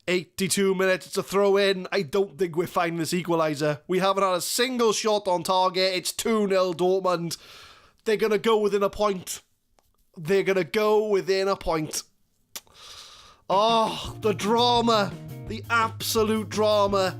82 minutes to throw in. I don't think we're finding this equaliser. We haven't had a single shot on target. It's 2-0 Dortmund. They're going to go within a point. They're going to go within a point. Oh, the drama. The absolute drama.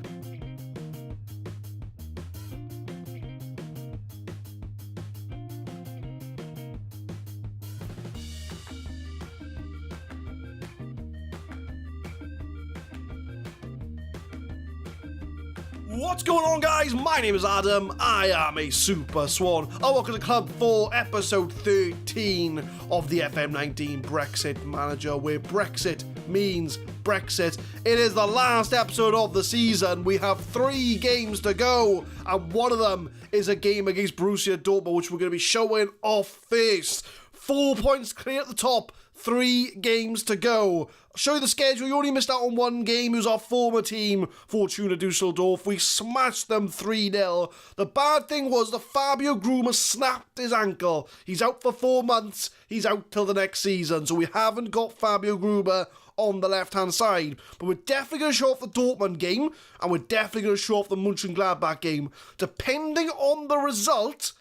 What's going on, guys? My name is Adam. I am a Super Swan. I welcome to the club for episode 13 of the FM19 Brexit Manager, where Brexit means Brexit. It is the last episode of the season. We have 3 games to go, and one of them is a game against Borussia Dortmund, which we're going to be showing off first. 4 points clear at the top. 3 games to go. I'll show you the schedule. You only missed out on one game. It was our former team, Fortuna Dusseldorf. We smashed them 3-0. The bad thing was that Fabio Gruber snapped his ankle. He's out for 4 months. He's out till the next season. So we haven't got Fabio Gruber on the left-hand side. But we're definitely going to show off the Dortmund game, and we're definitely going to show off the Mönchengladbach game. Depending on the result,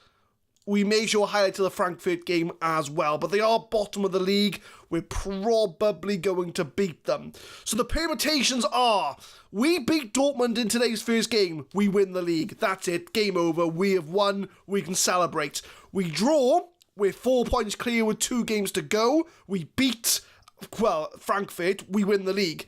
we may show a highlight to the Frankfurt game as well, but they are bottom of the league. We're probably going to beat them. So the permutations are, we beat Dortmund in today's first game, we win the league. That's it, game over, we have won, we can celebrate. We draw, we're 4 points clear with 2 games to go. We beat, Frankfurt, we win the league.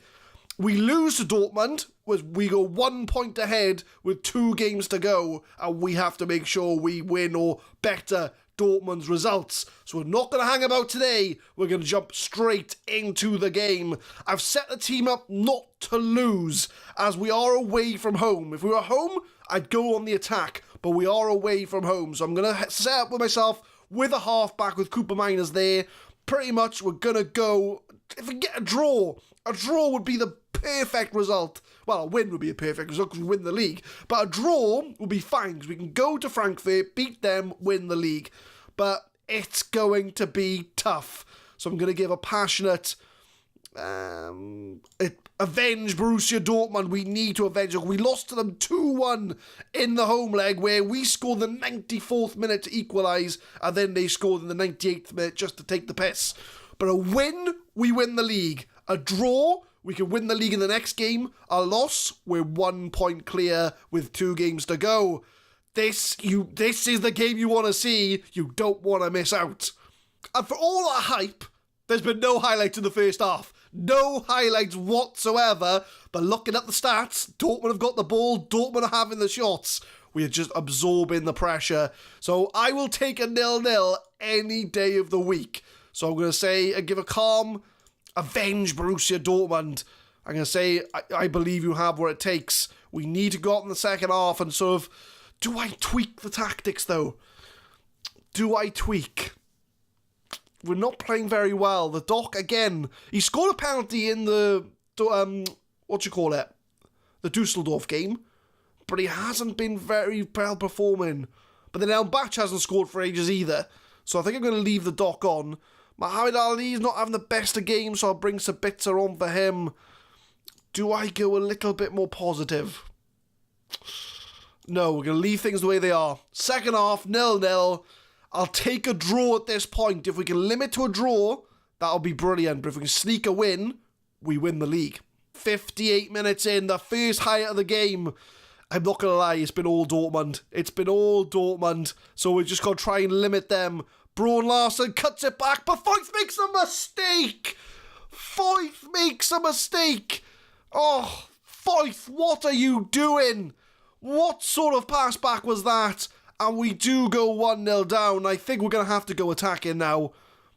We lose to Dortmund, we go 1 point ahead with 2 games to go, and we have to make sure we win or better Dortmund's results. So we're not going to hang about today. We're going to jump straight into the game. I've set the team up not to lose, as we are away from home. If we were home, I'd go on the attack, but we are away from home. So I'm going to set up with myself with a half-back with Cooper Miners there. Pretty much we're going to go, if we get a draw would be the perfect result. Well, a win would be a perfect result because we win the league. But a draw would be fine because we can go to Frankfurt, beat them, win the league. But it's going to be tough. So I'm going to give a passionate avenge Borussia Dortmund. We need to avenge them. We lost to them 2-1 in the home leg, where we scored the 94th minute to equalise, and then they scored in the 98th minute just to take the piss. But a win, we win the league. A draw, we can win the league in the next game. A loss, we're 1 point clear with 2 games to go. This is the game you want to see. You don't want to miss out. And for all that hype, there's been no highlights in the first half. No highlights whatsoever. But looking at the stats, Dortmund have got the ball. Dortmund are having the shots. We are just absorbing the pressure. So I will take a 0-0 any day of the week. So I'm going to say and give a calm, avenge Borussia Dortmund. I'm going to say, I believe you have what it takes. We need to go out in the second half and sort of, do I tweak the tactics though? Do I tweak? We're not playing very well. The Doc, again, he scored a penalty in the, the Dusseldorf game, but he hasn't been very well performing. But then Elmbach hasn't scored for ages either. So I think I'm going to leave the Doc on. Mohamed Ali's not having the best of games, so I'll bring Sabitzer on for him. Do I go a little bit more positive? No, we're going to leave things the way they are. Second half, 0-0. I'll take a draw at this point. If we can limit to a draw, that'll be brilliant. But if we can sneak a win, we win the league. 58 minutes in, the first highlight of the game. I'm not going to lie, it's been all Dortmund. It's been all Dortmund. So we've just got to try and limit them. Braun Larsen cuts it back, but Foyth makes a mistake. Foyth makes a mistake. Oh, Foyth, what are you doing? What sort of pass back was that? And we do go 1-0 down. I think we're going to have to go attacking now.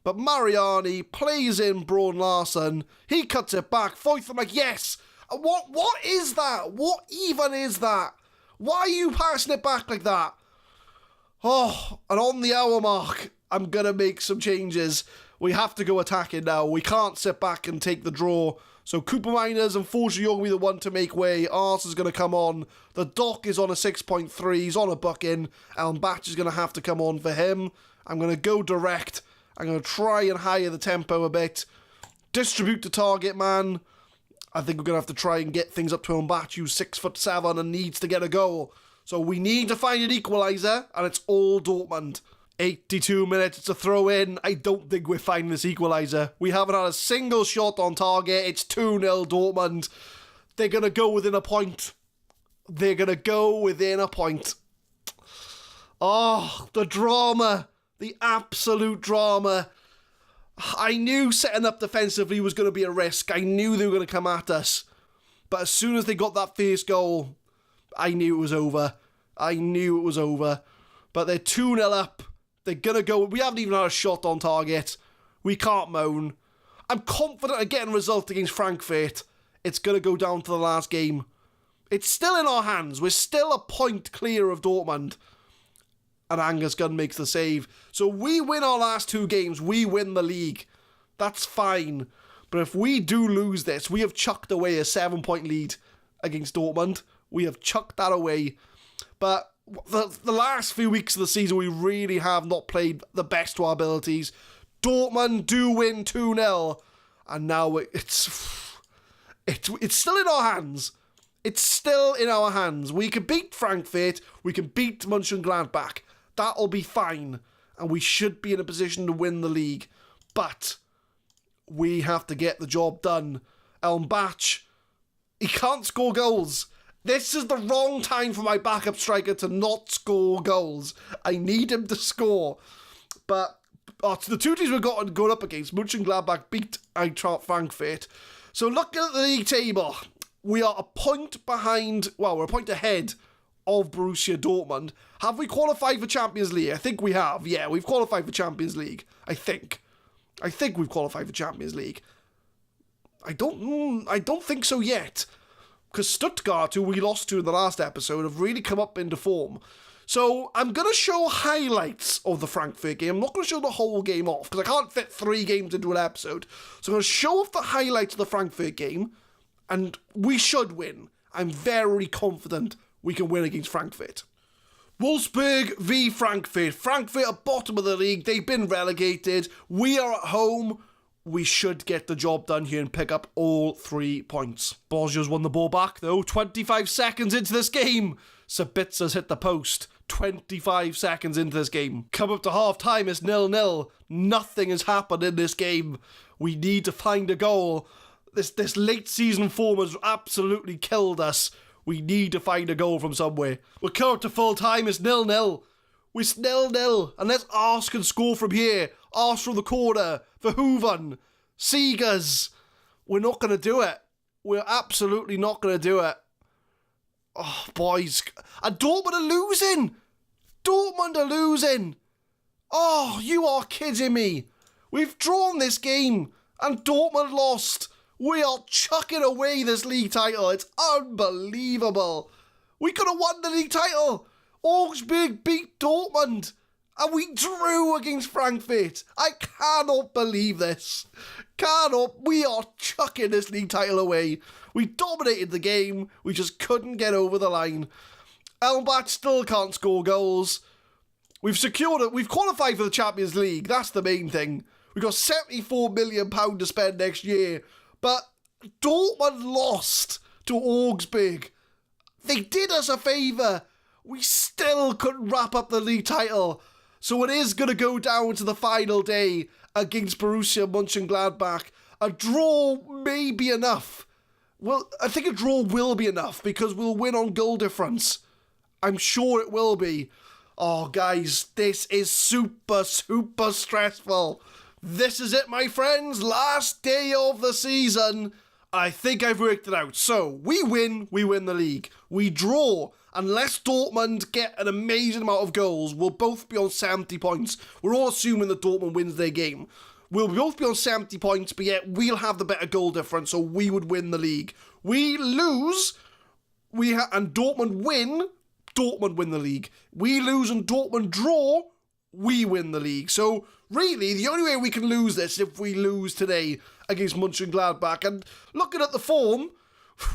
But Mariani plays in Braun Larsen. He cuts it back. Foyth, I'm like, yes. What is that? What even is that? Why are you passing it back like that? Oh, and on the hour mark, I'm going to make some changes. We have to go attacking now. We can't sit back and take the draw. So Cooper Miners, unfortunately, you're going to be the one to make way. Ars is going to come on. The Doc is on a 6.3. He's on a bucking. Elmbach is going to have to come on for him. I'm going to go direct. I'm going to try and higher the tempo a bit. Distribute the target man. I think we're going to have to try and get things up to Mbappe, who's 6'7" and needs to get a goal. So we need to find an equaliser, and it's all Dortmund. 82 minutes, it's a throw in. I don't think we're finding this equaliser. We haven't had a single shot on target. It's 2-0 Dortmund. They're going to go within a point. They're going to go within a point. Oh, the drama. The absolute drama. I knew setting up defensively was going to be a risk. I knew they were going to come at us. But as soon as they got that first goal, I knew it was over. I knew it was over. But they're 2-0 up. They're going to go. We haven't even had a shot on target. We can't moan. I'm confident of getting a result against Frankfurt. It's going to go down to the last game. It's still in our hands. We're still a point clear of Dortmund. And Angus Gunn makes the save. So we win our last 2 games. We win the league. That's fine. But if we do lose this, we have chucked away a 7-point lead against Dortmund. We have chucked that away. But the last few weeks of the season, we really have not played the best to our abilities. Dortmund do win 2-0. And now it's still in our hands. It's still in our hands. We can beat Frankfurt. We can beat Mönchengladbach. That'll be fine. And we should be in a position to win the league. But we have to get the job done. Elmbach, he can't score goals. This is the wrong time for my backup striker to not score goals. I need him to score. But the 2 teams we've got going up against, Mönchengladbach beat Eintracht Frankfurt. So looking at the league table, we are a point behind, well, we're a point ahead of Borussia Dortmund. Have we qualified for Champions League? I think we have. Yeah, we've qualified for Champions League. I think we've qualified for Champions League. I don't think so yet. Because Stuttgart, who we lost to in the last episode, have really come up into form. So I'm going to show highlights of the Frankfurt game. I'm not going to show the whole game off, because I can't fit 3 games into an episode. So I'm going to show off the highlights of the Frankfurt game, and we should win. I'm very confident we can win against Frankfurt. Wolfsburg v Frankfurt. Frankfurt are bottom of the league. They've been relegated. We are at home. We should get the job done here and pick up all 3 points. Borgia's won the ball back, though. 25 seconds into this game. Sabitza's hit the post. 25 seconds into this game. Come up to half-time, it's 0-0. Nothing has happened in this game. We need to find a goal. This late season form has absolutely killed us. We need to find a goal from somewhere. We're coming up to full time, it's 0-0. It's 0-0. Unless Ars can score from here. Ars from the corner. Verhoeven. Seegers. We're not going to do it. We're absolutely not going to do it. Oh, boys. And Dortmund are losing. Dortmund are losing. Oh, you are kidding me. We've drawn this game and Dortmund lost. We are chucking away this league title. It's unbelievable. We could have won the league title. Augsburg beat Dortmund. And we drew against Frankfurt. I cannot believe this. We are chucking this league title away. We dominated the game. We just couldn't get over the line. Elmbach still can't score goals. We've qualified for the Champions League. That's the main thing. We've got £74 million to spend next year. But Dortmund lost to Augsburg. They did us a favour. We still couldn't wrap up the league title. So it is going to go down to the final day against Borussia Mönchengladbach. A draw may be enough. Well, I think a draw will be enough because we'll win on goal difference. I'm sure it will be. Oh, guys, this is super, super stressful. This is it, my friends. Last day of the season. I think I've worked it out. So, we win the league. We draw. Unless Dortmund get an amazing amount of goals, we'll both be on 70 points. We're all assuming that Dortmund wins their game. We'll both be on 70 points, but yet we'll have the better goal difference, so we would win the league. We lose, and Dortmund win the league. We lose and Dortmund draw, we win the league. So, really, the only way we can lose this is if we lose today against Mönchengladbach. And looking at the form,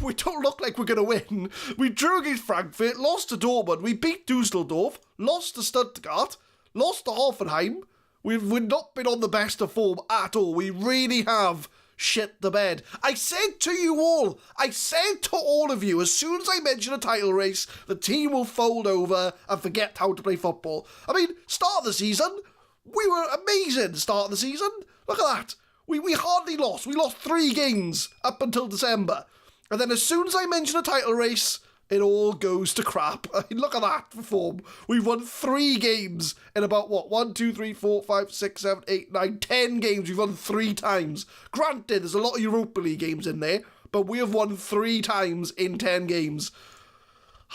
we don't look like we're going to win. We drew against Frankfurt, lost to Dortmund, we beat Dusseldorf, lost to Stuttgart, lost to Hoffenheim. We've not been on the best of form at all. We really have shit the bed. I said to you all, I said to all of you, as soon as I mention a title race, the team will fold over and forget how to play football. I mean, start of the season, we were amazing start of the season. Look at that. We hardly lost. We lost 3 games up until December. And then as soon as I mention a title race, it all goes to crap. I mean, look at that form. We've won 3 games in about, 1, 2, 3, 4, 5, 6, 7, 8, 9, 10 games. We've won 3 times. Granted, there's a lot of Europa League games in there, but we have won 3 times in 10 games.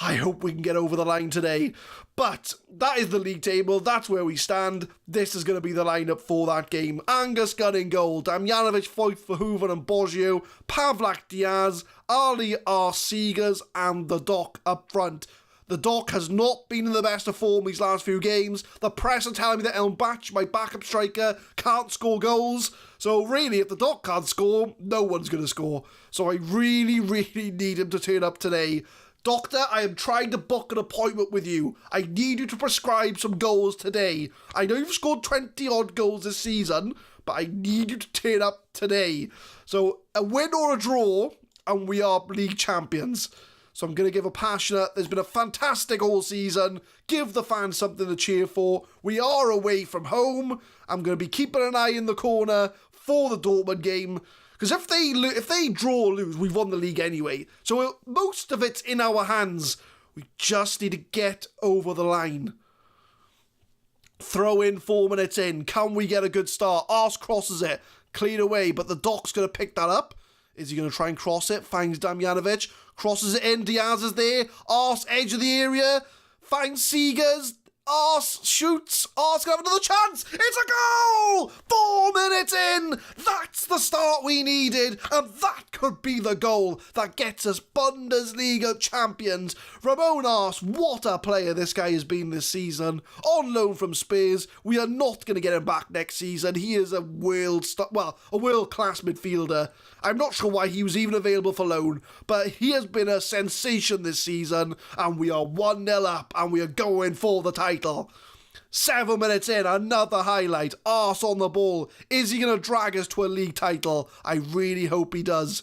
I hope we can get over the line today. But that is the league table. That's where we stand. This is going to be the lineup for that game. Angus Gunn in goal. Damjanovic, Foyth, Verhoeven and Boggio. Pavlak, Diaz, Ali, R. Seegers and the Doc up front. The Doc has not been in the best of form these last few games. The press are telling me that Elmbach, my backup striker, can't score goals. So really, if the Doc can't score, no one's going to score. So I really, really need him to turn up today. Doctor, I am trying to book an appointment with you. I need you to prescribe some goals today. I know you've scored 20-odd goals this season, but I need you to turn up today. So, a win or a draw, and we are league champions. So I'm going to give a passionate, there's been a fantastic all season. Give the fans something to cheer for. We are away from home. I'm going to be keeping an eye in the corner for the Dortmund game. Because if they draw or lose, we've won the league anyway. So most of it's in our hands. We just need to get over the line. Throw in 4 minutes in. Can we get a good start? Ars crosses it. Cleared away, but the Doc's going to pick that up. Is he going to try and cross it? Finds Damjanovic. Crosses it in. Diaz is there. Ars, edge of the area. Finds Seegers. Ars shoots. Ars going to have another chance. It's a goal! 4 minutes in. That's the start we needed. And that could be the goal that gets us Bundesliga champions. Ramon Ars, what a player this guy has been this season. On loan from Spurs. We are not going to get him back next season. He is a world-class midfielder. I'm not sure why he was even available for loan, but he has been a sensation this season, and we are 1-0 up, and we are going for the title. 7 minutes in, another highlight. Arse on the ball. Is he going to drag us to a league title? I really hope he does.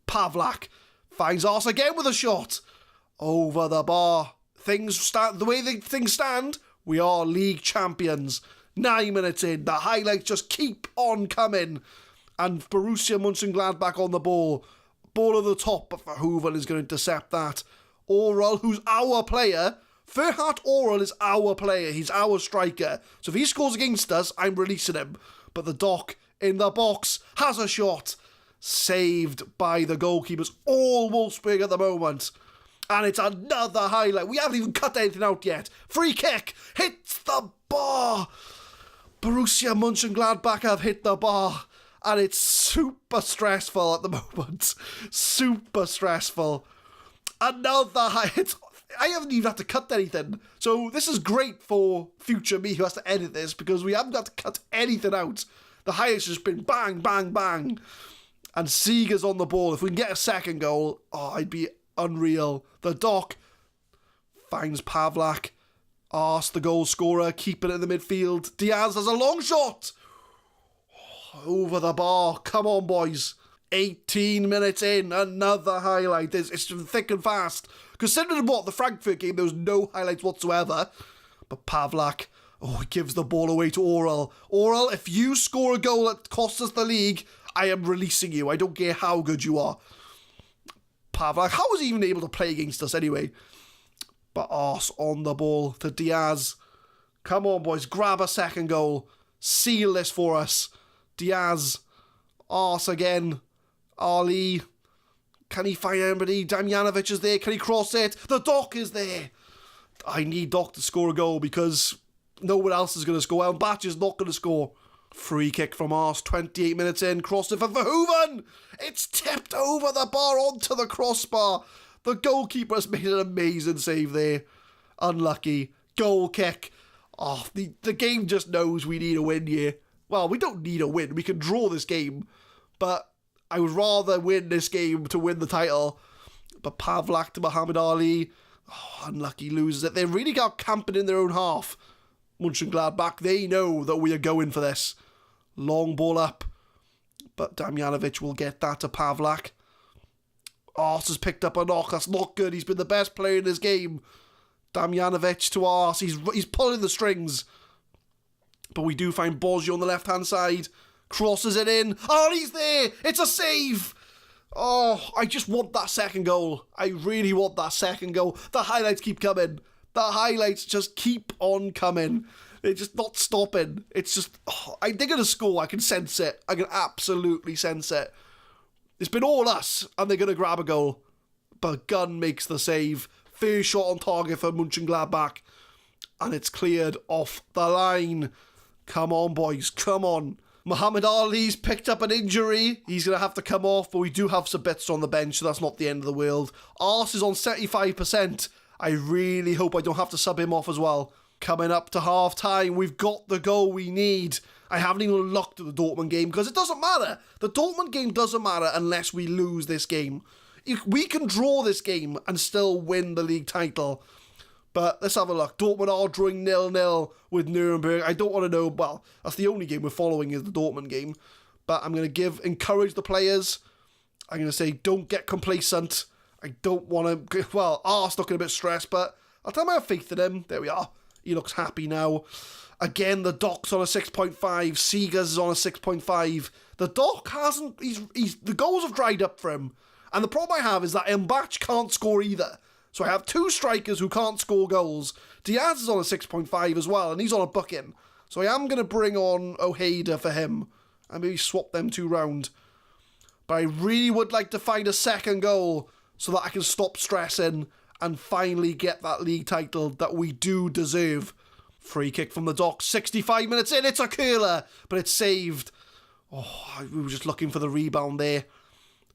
Pavlak finds Arse again with a shot. Over the bar. The way things stand, we are league champions. 9 minutes in, the highlights just keep on coming. And Borussia Mönchengladbach on the ball. Ball at the top, but Verhoeven is going to intercept that. Oral, who's our player. Ferhat Oral is our player. He's our striker. So if he scores against us, I'm releasing him. But the Doc in the box has a shot. Saved by the goalkeepers. All Wolfsburg at the moment. And it's another highlight. We haven't even cut anything out yet. Free kick. Hits the bar. Borussia Mönchengladbach have hit the bar. And it's super stressful at the moment. Super stressful. Another hit. I haven't even had to cut anything. So this is great for future me who has to edit this, because we haven't got to cut anything out. The highest has been bang, bang, bang. And Seegers on the ball. If we can get a second goal, I'd be unreal. The Doc finds Pavlak. Ars, the goal scorer, keeping it in the midfield. Diaz has a long shot. Over the bar. Come on, boys. 18 minutes in. Another highlight. It's thick and fast. Considering the Frankfurt game, there was no highlights whatsoever. But Pavlak, he gives the ball away to Oral. Oral, if you score a goal that costs us the league, I am releasing you. I don't care how good you are. Pavlak, how was he even able to play against us anyway? But Ars on the ball to Diaz. Come on, boys. Grab a second goal. Seal this for us. Diaz, Ars again, Ali, can he find anybody? Damjanovic is there, can he cross it? The Doc is there. I need Doc to score a goal because no one else is going to score. Elmbach is not going to score. Free kick from Ars, 28 minutes in, crossed it for Verhoeven. It's tipped over the bar onto the crossbar. The goalkeeper has made an amazing save there. Unlucky. Goal kick. The game just knows we need a win here. Well, we don't need a win. We can draw this game. But I would rather win this game to win the title. But Pavlak to Muhammad Ali. Unlucky, loses it. They really got camping in their own half. Mönchengladbach, they know that we are going for this. Long ball up. but Damjanovic will get that to Pavlak. Ars has picked up a knock. That's not good. He's been the best player in this game. Damjanovic to Ars. He's pulling the strings. But we do find Boggio on the left-hand side. Crosses it in. Oh, he's there. It's a save. Oh, I just want that second goal. I really want that second goal. The highlights keep coming. The highlights just keep on coming. They're just not stopping. It's just, they're going to score. I can sense it. I can absolutely sense it. It's been all us, and they're going to grab a goal. But Gunn makes the save. First shot on target for Mönchengladbach. And it's cleared off the line. Come on, boys. Come on. Muhammad Ali's picked up an injury. He's going to have to come off, but we do have Sabitzer on the bench, so that's not the end of the world. Ars is on 75%. I really hope I don't have to sub him off as well. Coming up to half-time, we've got the goal we need. I haven't even looked at the Dortmund game because it doesn't matter. The Dortmund game doesn't matter unless we lose this game. We can draw this game and still win the league title. But let's have a look. Dortmund are drawing 0-0 with Nuremberg. I don't want to know, well, that's the only game we're following is the Dortmund game. But I'm going to encourage the players. I'm going to say, don't get complacent. I don't want to, well, Ars looking a bit stressed, but I'll tell him I have faith in him. There we are. He looks happy now. Again, the Doc's on a 6.5. Seegers is on a 6.5. The Doc hasn't, the goals have dried up for him. And the problem I have is that Mbach can't score either. So I have two strikers who can't score goals. Diaz is on a 6.5 as well, and he's on a booking. So I am going to bring on Ojeda for him, and maybe swap them two round. But I really would like to find a second goal so that I can stop stressing and finally get that league title that we do deserve. Free kick from the Dock, 65 minutes in, it's a curler, but it's saved. Oh, we were just looking for the rebound there.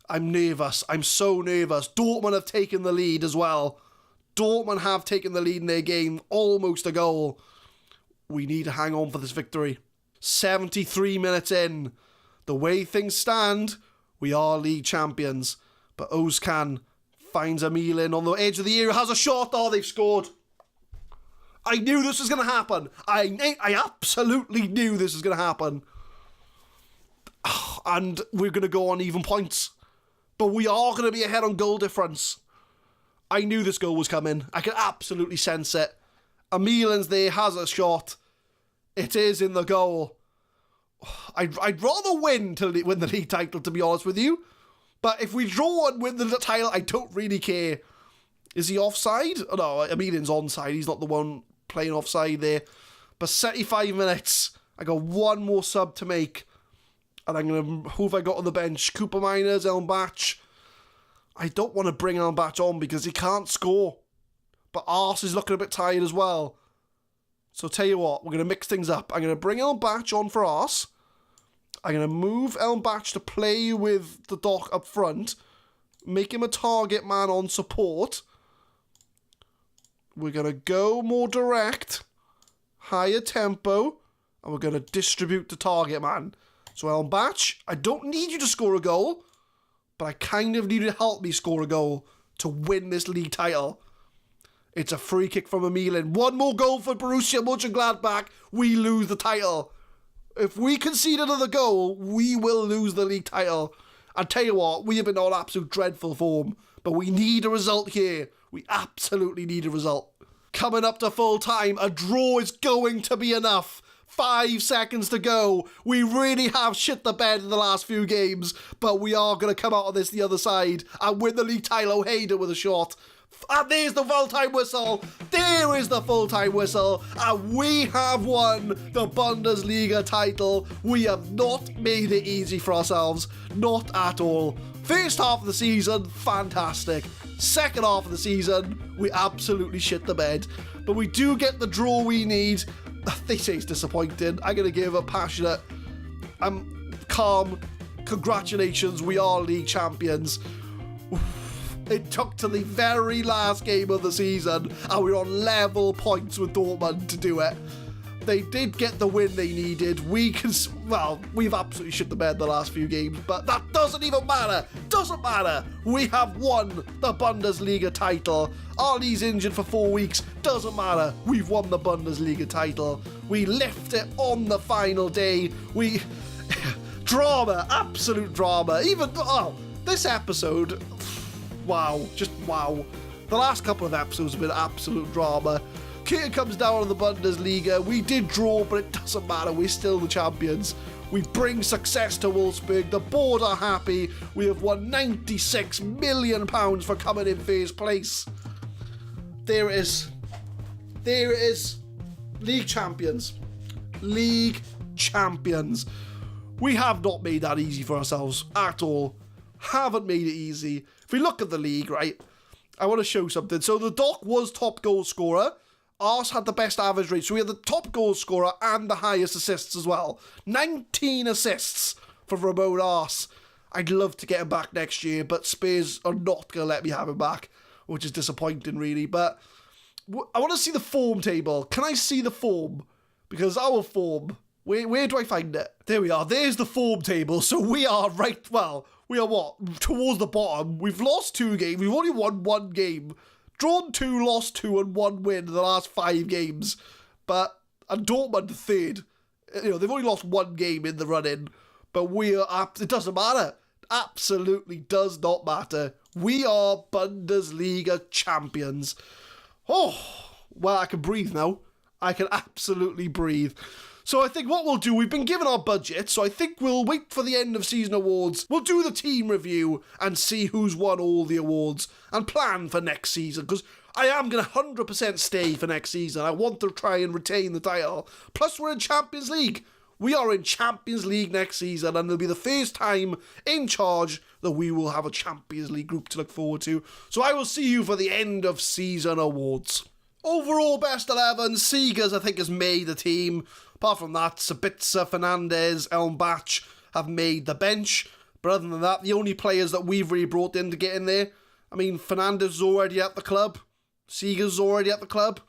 I'm nervous. I'm so nervous. Dortmund have taken the lead as well. Dortmund have taken the lead in their game. Almost a goal. We need to hang on for this victory. 73 minutes in. The way things stand, we are league champions. But Özcan finds Emilin on the edge of the area. Has a shot. Oh, they've scored. I knew this was going to happen. I absolutely knew this was going to happen. And we're going to go on even points. But we are going to be ahead on goal difference. I knew this goal was coming. I could absolutely sense it. Emilin's there, has a shot. It is in the goal. I'd rather win to win the league title, to be honest with you. But if we draw and win the title, I don't really care. Is he offside? Oh, no, Emilin's onside. He's not the one playing offside there. But 75 minutes. I got one more sub to make. And I'm going to, who have I got on the bench? Cooper Miners, Elmbach. I don't want to bring Elmbach on because he can't score. But Ars is looking a bit tired as well. So tell you what, we're going to mix things up. I'm going to bring Elmbach on for Ars. I'm going to move Elmbach to play with the Doc up front. Make him a target man on support. We're going to go more direct. Higher tempo. And we're going to distribute the target man. So Elmbach, I don't need you to score a goal, but I kind of need you to help me score a goal to win this league title. It's a free kick from Emilin. One more goal for Borussia Mönchengladbach. We lose the title. If we concede another goal, we will lose the league title. I tell you what, we have been on absolute dreadful form, but we need a result here. We absolutely need a result. Coming up to full time, a draw is going to be enough. 5 seconds to go. We really have shit the bed in the last few games, but we are going to come out of this the other side and win the league title. Ojeda with a shot. And there's the full-time whistle. There is the full-time whistle. And we have won the Bundesliga title. We have not made it easy for ourselves. Not at all. First half of the season, fantastic. Second half of the season, we absolutely shit the bed. But we do get the draw we need. They say it's disappointing. I'm going to give a passionate, calm, congratulations, we are league champions. It took to the very last game of the season, and we're on level points with Dortmund to do it. They did get the win they needed. We've absolutely shit the bed the last few games, but that doesn't even matter. Doesn't matter. We have won the Bundesliga title. Ali's injured for 4 weeks. Doesn't matter. We've won the Bundesliga title. We lift it on the final day. Drama, absolute drama. Even, this episode, wow, just wow. The last couple of episodes have been absolute drama. Curtain comes down on the Bundesliga. We did draw, but it doesn't matter. We're still the champions. We bring success to Wolfsburg. The board are happy. We have won £96 million for coming in first place. There it is. There it is. League champions. League champions. We have not made that easy for ourselves at all. Haven't made it easy. If we look at the league, right, I want to show something. So the Doc was top goal scorer. Ars had the best average rate. So we had the top goal scorer and the highest assists as well. 19 assists for Ramon Ars. I'd love to get him back next year, but Spurs are not going to let me have him back, which is disappointing, really. But I want to see the form table. Can I see the form? Because our form, where do I find it? There we are. There's the form table. So we are we are what? Towards the bottom. We've lost 2 games. We've only won 1 game. Drawn 2, lost 2, and 1 win in the last 5 games. And Dortmund third. You know, they've only lost 1 game in the run-in. But it doesn't matter. Absolutely does not matter. We are Bundesliga champions. Oh, well, I can breathe now. I can absolutely breathe. So I think what we'll do, we've been given our budget, so I think we'll wait for the end of season awards. We'll do the team review and see who's won all the awards and plan for next season, because I am going to 100% stay for next season. I want to try and retain the title. Plus, we're in Champions League. We are in Champions League next season, and it'll be the first time in charge that we will have a Champions League group to look forward to. So I will see you for the end of season awards. Overall, best 11, Seegers, I think, has made the team. Apart from that, Sabitzer, Fernandez, Elmbach have made the bench. But other than that, the only players that we've really brought in to get in there, I mean, Fernandez is already at the club. Seegers is already at the club.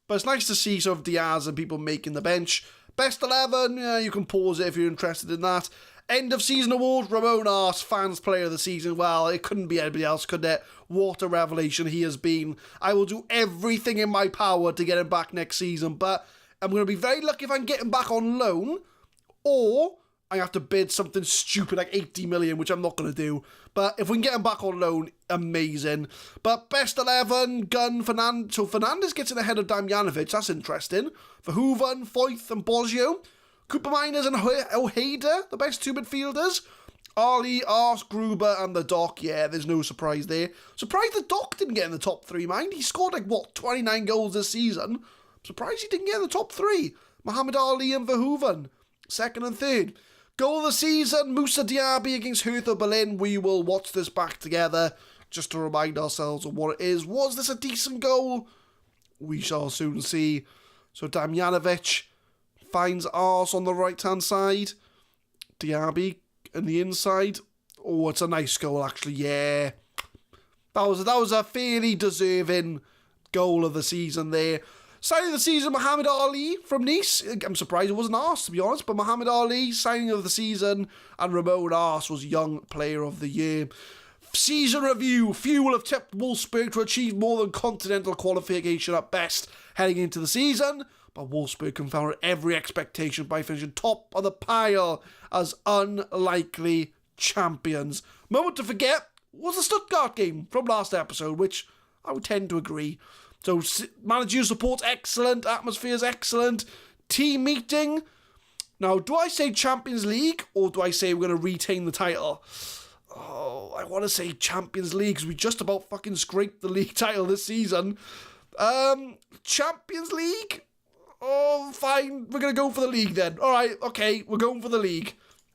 But it's nice to see sort of Diaz and people making the bench. Best 11, you can pause it if you're interested in that. End of season award, Ramon Ars, fans player of the season. Well, it couldn't be anybody else, could it? What a revelation he has been. I will do everything in my power to get him back next season, but I'm going to be very lucky if I can get him back on loan, or I have to bid something stupid like 80 million, which I'm not going to do. But if we can get him back on loan, amazing. But best 11, Gunn, Fernandez. So Fernandez gets in ahead of Damjanovic. That's interesting. Verhoeven, Foyth and Bosio. Cooper Miners and Ojeda, the best 2 midfielders. Ali, Ars, Gruber and the Doc. Yeah, there's no surprise there. Surprised the Doc didn't get in the top 3, mind. He scored 29 goals this season. Surprised he didn't get in the top 3. Muhammad Ali and Verhoeven, 2nd and 3rd. Goal of the season, Moussa Diaby against Hertha Berlin. We will watch this back together just to remind ourselves of what it is. Was this a decent goal? We shall soon see. So Damjanovic finds Ars on the right-hand side. Diaby on the inside. Oh, it's a nice goal, actually. Yeah. That was a fairly deserving goal of the season there. Signing of the season, Muhammad Ali from Nice. I'm surprised it wasn't Ars, to be honest, but Muhammad Ali, signing of the season, and Ramon Ars was Young Player of the Year. Season review. Few will have tipped Wolfsburg to achieve more than continental qualification at best heading into the season, but Wolfsburg confounded every expectation by finishing top of the pile as unlikely champions. Moment to forget was the Stuttgart game from last episode, which I would tend to agree. So, manager support, excellent. Atmosphere is excellent. Team meeting. Now, do I say Champions League or do I say we're going to retain the title? Oh, I want to say Champions League because we just about fucking scraped the league title this season. Champions League? Oh, fine. We're going to go for the league then. All right, okay. We're going for the league.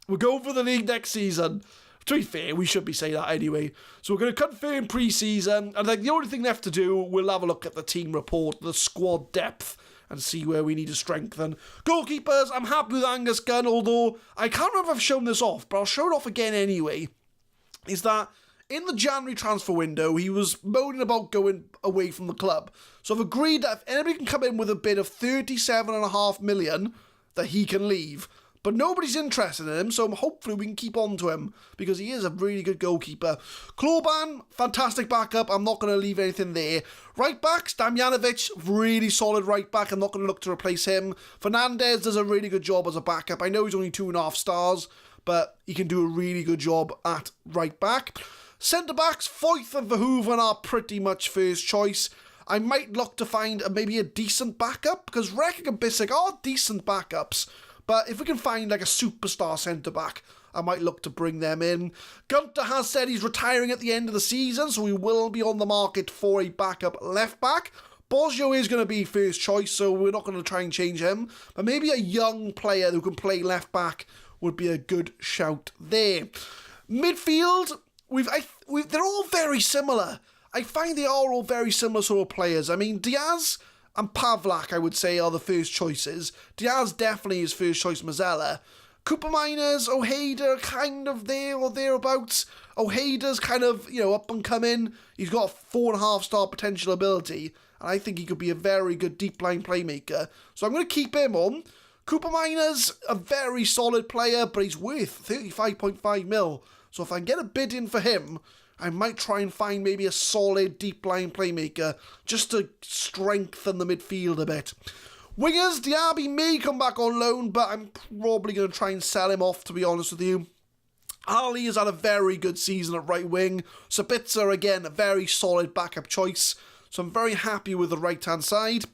We're going for the league next season. To be fair, we should be saying that anyway. So we're going to confirm pre-season, and the only thing left to do, we'll have a look at the team report, the squad depth, and see where we need to strengthen. Goalkeepers, I'm happy with Angus Gunn, although I can't remember if I've shown this off, but I'll show it off again anyway. Is that in the January transfer window, he was moaning about going away from the club. So I've agreed that if anybody can come in with a bid of 37.5 million, that he can leave. But nobody's interested in him, so hopefully we can keep on to him, because he is a really good goalkeeper. Kloban, fantastic backup. I'm not going to leave anything there. Right backs, Damjanovic, really solid right back. I'm not going to look to replace him. Fernandez does a really good job as a backup. I know he's only 2.5 stars, but he can do a really good job at right back. Centre-backs, Foyth and Verhoeven are pretty much first choice. I might look to find maybe a decent backup, because Rekic and Bissek are decent backups. But if we can find like a superstar centre-back, I might look to bring them in. Gunter has said he's retiring at the end of the season, so we will be on the market for a backup left-back. Bosio is going to be first choice, so we're not going to try and change him. But maybe a young player who can play left-back would be a good shout there. Midfield, they're all very similar. I find they are all very similar sort of players. I mean, Diaz and Pavlak, I would say, are the first choices. Diaz definitely is first choice Mazzella. Cooper Miners, Ojeda, kind of there or thereabouts. Ojeda's kind of, up and coming. He's got a 4.5-star potential ability, and I think he could be a very good deep line playmaker. So I'm going to keep him on. Cooper Miners, a very solid player, but he's worth 35.5 mil. So if I can get a bid in for him, I might try and find maybe a solid deep line playmaker just to strengthen the midfield a bit. Wingers, Diaby may come back on loan, but I'm probably going to try and sell him off, to be honest with you. Ali has had a very good season at right wing. Sabitzer, again, a very solid backup choice. So I'm very happy with the right-hand side.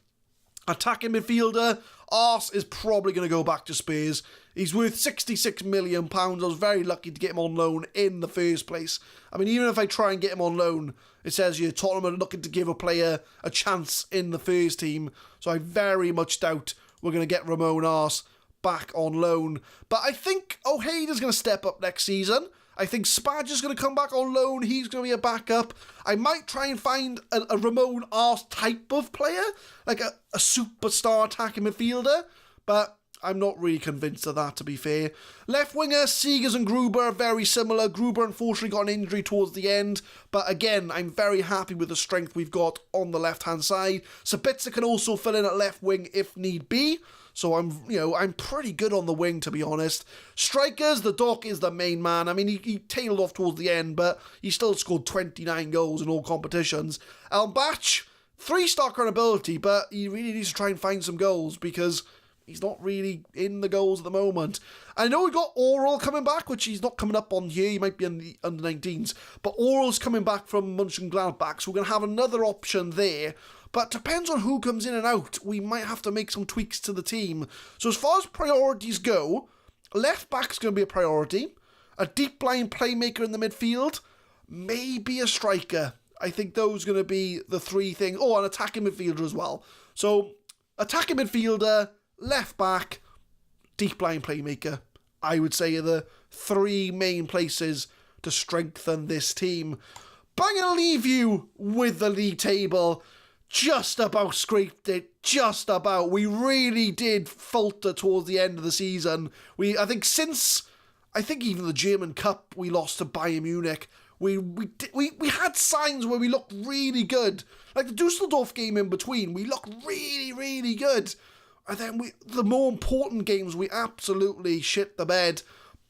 Attacking midfielder, Ars is probably going to go back to Spurs. He's worth £66 million. I was very lucky to get him on loan in the first place. I mean, even if I try and get him on loan, it says here Tottenham are looking to give a player a chance in the first team. So I very much doubt we're going to get Ramon Ars back on loan. But I think Ojeda's going to step up next season. I think Spadger's going to come back on loan. He's going to be a backup. I might try and find a Ramon Ars type of player, like a superstar attacking midfielder. But I'm not really convinced of that, to be fair. Left winger, Seegers and Gruber are very similar. Gruber unfortunately got an injury towards the end, but again, I'm very happy with the strength we've got on the left-hand side. Sabitzer can also fill in at left wing if need be, so I'm pretty good on the wing, to be honest. Strikers, the Doc is the main man. I mean, he tailed off towards the end, but he still scored 29 goals in all competitions. Elmbach, 3-star current ability, but he really needs to try and find some goals because he's not really in the goals at the moment. I know we got Oral coming back, which he's not coming up on here. He might be in the under-19s. But Oral's coming back from Mönchengladbach, so we're going to have another option there. But depends on who comes in and out. We might have to make some tweaks to the team. So as far as priorities go, left back's going to be a priority. A deep line playmaker in the midfield. Maybe a striker. I think those are going to be the three things. Oh, an attacking midfielder as well. So, attacking midfielder, left back, deep line playmaker, I would say, are the three main places to strengthen this team. But I'm going to leave you with the league table. Just about scraped it, just about. We really did falter towards the end of the season. I think even the German Cup we lost to Bayern Munich. We had signs where we looked really good. Like the Dusseldorf game in between, we looked really, really good. And then the more important games, we absolutely shit the bed.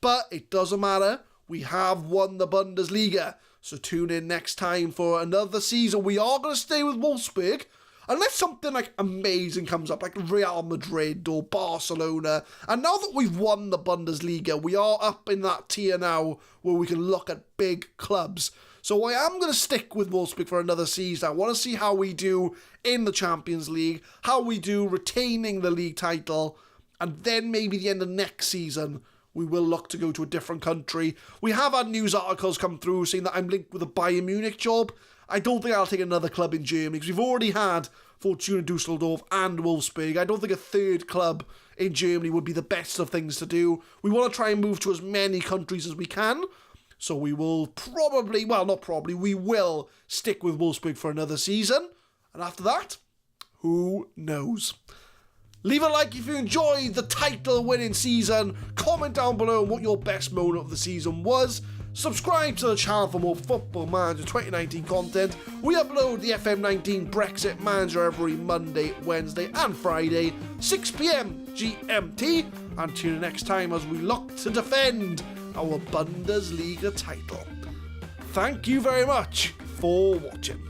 But it doesn't matter. We have won the Bundesliga. So tune in next time for another season. We are going to stay with Wolfsburg. Unless something like amazing comes up, like Real Madrid or Barcelona. And now that we've won the Bundesliga, we are up in that tier now where we can look at big clubs. So I am going to stick with Wolfsburg for another season. I want to see how we do in the Champions League, how we do retaining the league title, and then maybe the end of next season, we will look to go to a different country. We have had news articles come through saying that I'm linked with a Bayern Munich job. I don't think I'll take another club in Germany because we've already had Fortuna Dusseldorf and Wolfsburg. I don't think a third club in Germany would be the best of things to do. We want to try and move to as many countries as we can. So we will we will stick with Wolfsburg for another season. And after that, who knows? Leave a like if you enjoyed the title-winning season. Comment down below what your best moment of the season was. Subscribe to the channel for more Football Manager 2019 content. We upload the FM19 Brexit Manager every Monday, Wednesday and Friday, 6 PM GMT. And tune in next time as we look to defend our Bundesliga title. Thank you very much for watching.